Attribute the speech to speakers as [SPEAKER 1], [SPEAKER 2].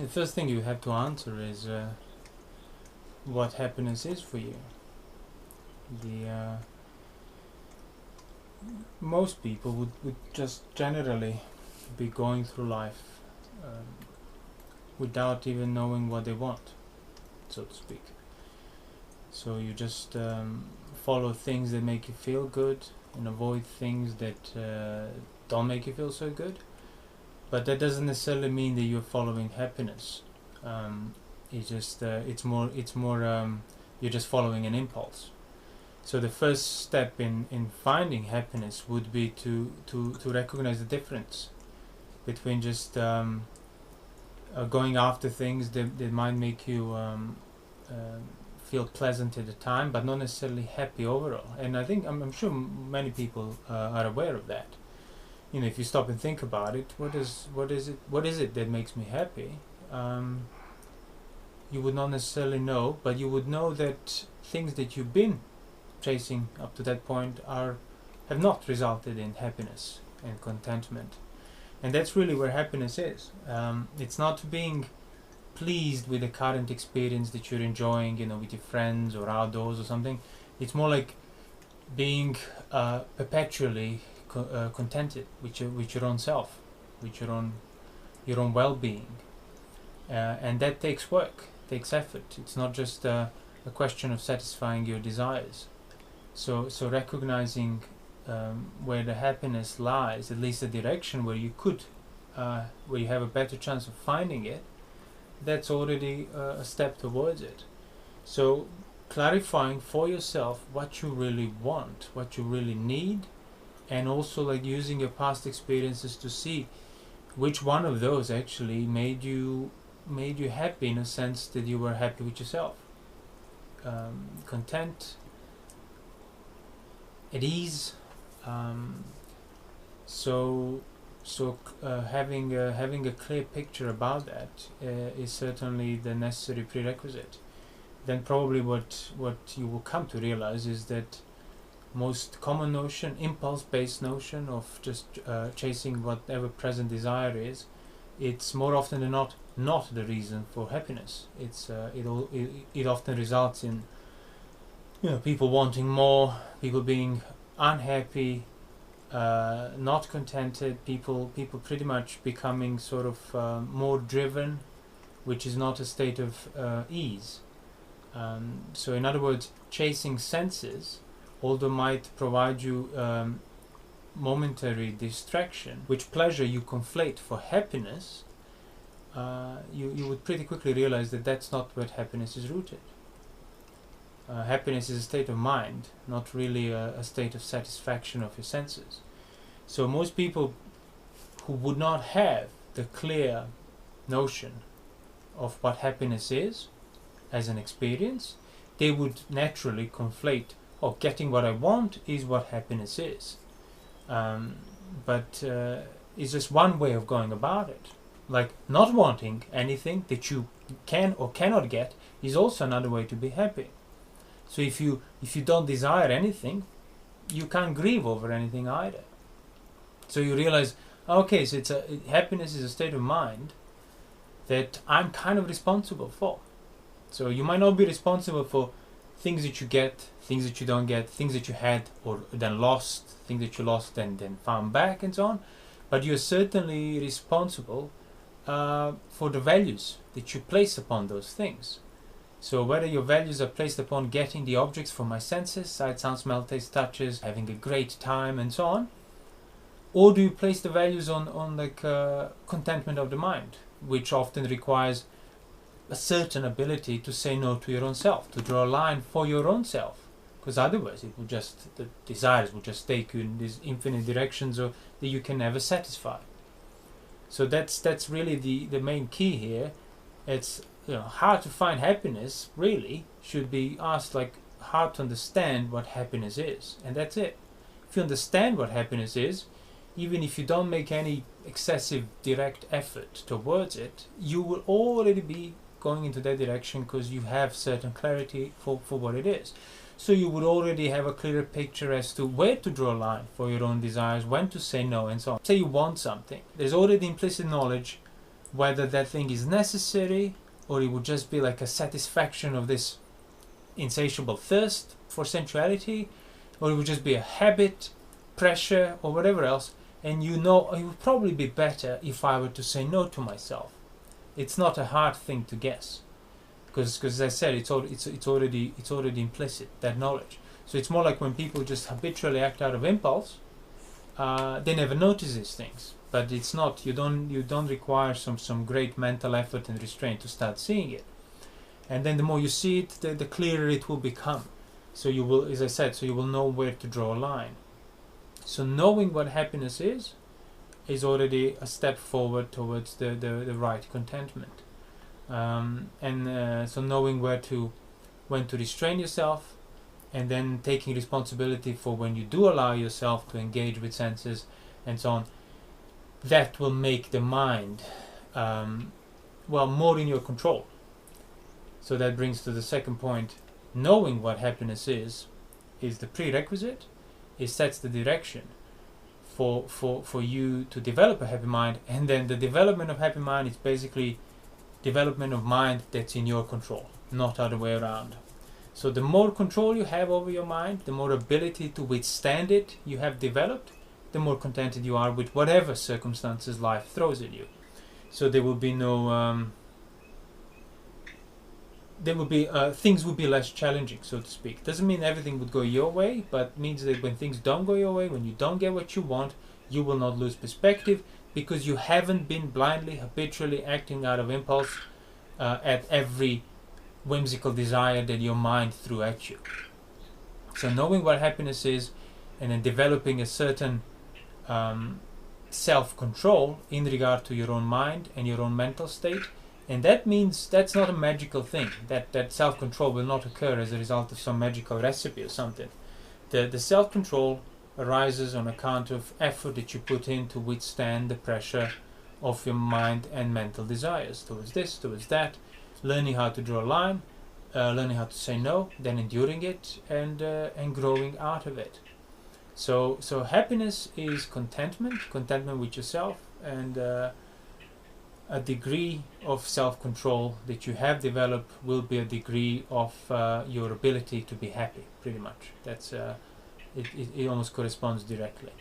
[SPEAKER 1] The first thing you have to answer is what happiness is for you. Most people would just generally be going through life without even knowing what they want, so to speak. So you just follow things that make you feel good and avoid things that don't make you feel so good. But that doesn't necessarily mean that you're following happiness. It's more you're just following an impulse. So the first step in finding happiness would be to recognize the difference between just going after things that might make you feel pleasant at the time, but not necessarily happy overall. And I think I'm sure many people are aware of that. If you stop and think about it, what is it that makes me happy? You would not necessarily know, but you would know that things that you've been chasing up to that point have not resulted in happiness and contentment. And that's really where happiness is. It's not being pleased with the current experience that you're enjoying, with your friends or outdoors or something. It's more like being perpetually contented with your own self, with your own well-being, and that takes work, takes effort. It's not just a question of satisfying your desires. So recognizing where the happiness lies, at least the direction where you have a better chance of finding it, that's already a step towards it. So clarifying for yourself what you really want, what you really need, and also using your past experiences to see which one of those actually made you happy, in a sense that you were happy with yourself, content, at ease. Having a clear picture about that is certainly the necessary prerequisite. Then probably what you will come to realize is that most common notion, impulse-based notion of just chasing whatever present desire is, it's more often than not the reason for happiness. It often results in people wanting more, people being unhappy, not contented, people pretty much becoming sort of more driven, which is not a state of ease. So in other words, chasing senses, although might provide you momentary distraction, which pleasure you conflate for happiness, you would pretty quickly realize that that's not where happiness is rooted. Happiness is a state of mind, not really a state of satisfaction of your senses. So most people who would not have the clear notion of what happiness is as an experience, they would naturally conflate, getting what I want is what happiness is. But it's just one way of going about it. Like not wanting anything that you can or cannot get is also another way to be happy. So if you don't desire anything, you can't grieve over anything either. So you realize, okay, so happiness is a state of mind that I'm kind of responsible for. So you might not be responsible for things that you get, things that you don't get, things that you had or then lost, things that you lost and then found back and so on. But you're certainly responsible for the values that you place upon those things. So whether your values are placed upon getting the objects from my senses, sight, sound, smell, taste, touches, having a great time and so on, or do you place the values on contentment of the mind, which often requires a certain ability to say no to your own self, to draw a line for your own self, because otherwise the desires will just take you in these infinite directions that you can never satisfy. So that's really the main key here. It's how to find happiness really should be asked, how to understand what happiness is, and that's it. If you understand what happiness is, even if you don't make any excessive direct effort towards it, you will already be going into that direction because you have certain clarity for what it is. So you would already have a clearer picture as to where to draw a line for your own desires, when to say no and so on. Say you want something. There's already implicit knowledge whether that thing is necessary, or it would just be like a satisfaction of this insatiable thirst for sensuality, or it would just be a habit, pressure, or whatever else. And you know, it would probably be better if I were to say no to myself. It's not a hard thing to guess, because as I said, it's already implicit, that knowledge. So it's more like when people just habitually act out of impulse, they never notice these things. But it's not, you don't require some great mental effort and restraint to start seeing it. And then the more you see it, the clearer it will become. So you will, as I said, so you will know where to draw a line. So knowing what happiness is already a step forward towards the right contentment. So knowing when to restrain yourself, and then taking responsibility for when you do allow yourself to engage with senses and so on, that will make the mind more in your control. So that brings to the second point. Knowing what happiness is the prerequisite. It sets the direction for you to develop a happy mind, and then the development of happy mind is basically development of mind that's in your control, not other way around. So the more control you have over your mind, the more ability to withstand it you have developed, the more contented you are with whatever circumstances life throws at you. So there will be no things will be less challenging, so to speak. Doesn't mean everything would go your way, but means that when things don't go your way, when you don't get what you want, you will not lose perspective, because you haven't been blindly, habitually acting out of impulse at every whimsical desire that your mind threw at you. So knowing what happiness is, and then developing a certain self-control in regard to your own mind and your own mental state. And that means that's not a magical thing. That self-control will not occur as a result of some magical recipe or something. The self-control arises on account of effort that you put in to withstand the pressure of your mind and mental desires towards this, towards that, learning how to draw a line, learning how to say no, then enduring it, and growing out of it. So happiness is contentment with yourself, and a degree of self-control that you have developed will be a degree of your ability to be happy, pretty much. That's it almost corresponds directly.